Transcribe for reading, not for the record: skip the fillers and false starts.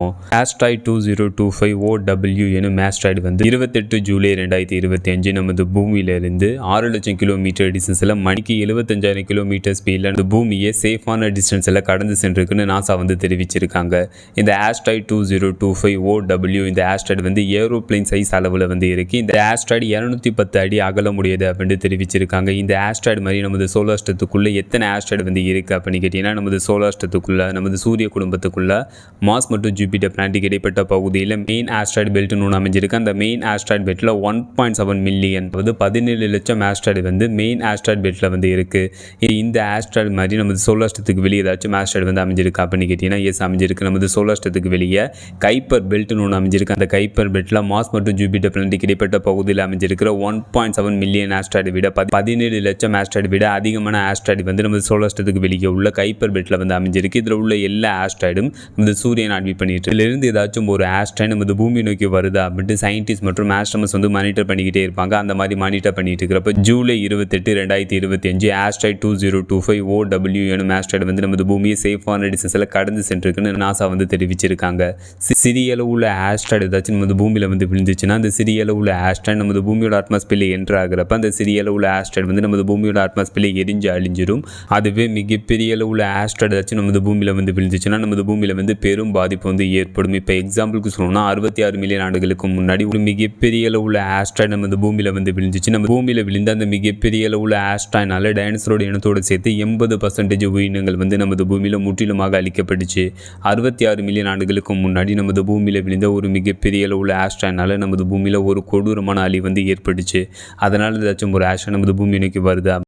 Asteroid 2025 OW எனும் asteroid வந்து 28 ஜூலை 2025 நமது பூமியிலிருந்து 6 லட்சம் கிலோமீட்டர் டிஸ்டன்ஸில் மணிக்கு 75,000 கிலோமீட்டர் ஸ்பீடில் அந்த பூமியை சேஃபான டிஸ்டன்ஸில் கடந்து சென்றிருக்குன்னு நாசா வந்து தெரிவிச்சிருக்காங்க. இந்த ஆஸ்ட்ராய்டு 2025 OW இந்த ஆஸ்ட்ராய்டு வந்து ஏரோப்ளைன் சைஸ் அளவில் வந்து இருக்கு. இந்த ஆஸ்ட்ராய்டு 210 அடி அகலமுடையது அப்படின்னு தெரிவிச்சிருக்காங்க. இந்த ஆஸ்ட்ராய்டு மாதிரி நமது சோலார் சிஸ்டத்துக்குள்ள எத்தனை ஆஸ்ட்ராய்டு வந்து இருக்கு அப்படின்னு கேட்டீங்கன்னா, நமது சோலார் சிஸ்டத்துக்குள்ள நமது சூரிய குடும்பத்துக்குள்ள மார்ஸ் மற்றும் ஜூபிட்டர் பிளானட்டுக்கு இடைப்பட்ட பகுதியில் மெயின் ஆஸ்ட்ராய்டு பெல்ட்னு ஒன்று அமைஞ்சிருக்கு. அந்த மெயின் ஆஸ்ட்ராய்டு பெல்ட்டில் 1.7 மில்லியன் அதாவது 17 லட்சம் ஆஸ்ட்ராய்டு வந்து மெயின் ஆஸ்ட்ராய்டு பெல்ட்டில் வந்து இருக்கு. இந்த ஆஸ்ட்ராய்டு மாதிரி நமது சோலார் சிஸ்டத்துக்கு வெளியே ஏதாச்சும் ஆஸ்ட்ராய்டு வந்து அமைஞ்சிருக்கு அப்படின்னு கேட்டீங்கன்னா, எஸ் அமைஞ்சிருக்கு. நமது சோலார் சிஸ்டத்துக்கு வெளியே கைப்பர் பெல்ட்னு ஒன்று அமைஞ்சிருக்கு. அந்த கைப்பர் பெல்ட்டில் மார்ஸ் மற்றும் ஜூபிட்டர் பிளானட்டுக்கு இடைப்பட்ட பகுதியில் அமைஞ்சிருக்கிற 1.7 மில்லியன் ஆஸ்ட்ராய்டு விட 17 லட்சம் ஆஸ்ட்ராய்டு விட அதிகமான ஆஸ்ட்ராய்டு வந்து நமது சோலார் சிஸ்டத்துக்கு வெளியே உள்ள கைப்பர் பெல்ட்டில் வந்து அமைஞ்சிருக்கு. இதில் உள்ள எல்லா ஆஸ்ட்ராய்டும் நமது சூரியன் ஆட்வி பண்ணிட்டு இதிலிருந்து ஏதாச்சும் ஒரு ஆஸ்ட்ராய்டு நமது பூமி நோக்கி வருதா அப்படின்ட்டு சயின்டிஸ்ட் மற்றும் ஆஸ்ட்ரோனமர்ஸ் வந்து மானிட்டர் பண்ணிக்கிட்டே இருப்பாங்க. அந்த மாதிரி மானிட்டர் பண்ணிட்டு இருக்கிறப்ப ஜூலை 28, 2025 ஆஸ்ட்ராய்டு 2025 OW எனும் ஆஸ்ட்ராய்டு வந்து நமது பூமியை சேஃபான டிஸ்டன்ஸில் கடந்து சென்றிருக்குன்னு நாசா வந்து தெரிவிச்சிருக்காங்க. சிறிய அளவுள்ள ஆஸ்ட்ராய்டு ஏதாச்சும் நமது பூமியில் வந்து விழுந்துச்சுன்னா அந்த சிறிய அளவுள்ள ஆஸ்ட்ராய்டு நமது பூமியோட அட்மாஸ்பியரில் என்டர் ஆகிறப்ப அந்த சிறிய அளவுள்ள ஆஸ்ட்ராய்டு வந்து நமது பூமியோட அட்மாஸ்பியரில் எரிஞ்சு அழிஞ்சிடும். அதுவே மிகப்பெரிய அளவுள்ள ஆஸ்ட்ராய்டு ஏதாச்சும் நமது பூமியில் வந்து விழுந்துச்சுன்னா நமது பூமியில் வந்து பெரும் பாதிப்பு வந்து ஏற்படும். இப்போ எக்ஸாம்பிளுக்கு சொல்லணும்னா 66 மில்லியன் ஆண்டுகளுக்கு முன்னாடி ஒரு மிகப்பெரிய அளவுள்ள ஆஸ்ட்ராய்டு நமது பூமியில் வந்து விழுந்துச்சு. நம்ம பூமியில் விழுந்த அந்த மிகப்பெரிய அளவுள்ள ஆஸ்ட்ராய்டுனால டைனோசரோட இனத்தோடு சேர்த்து 80% உயிரினங்கள் வந்து நமது பூமியில் முற்றிலுமாக அழிக்கப்பட்டுச்சு. 66 மில்லியன் ஆண்டுகளுக்கு முன்னாடி நமது பூமியில் விழுந்த ஒரு மிகப்பெரிய அளவுள்ள ஆஸ்ட்ராய்டுனால நமது பூமியில் ஒரு கொடூரமான அழி வந்து ஏற்பட்டுச்சு. அதனால ஏதாச்சும் ஒரு ஆஸ்ட்ராய்டு நமது பூமி நோக்கி வருதா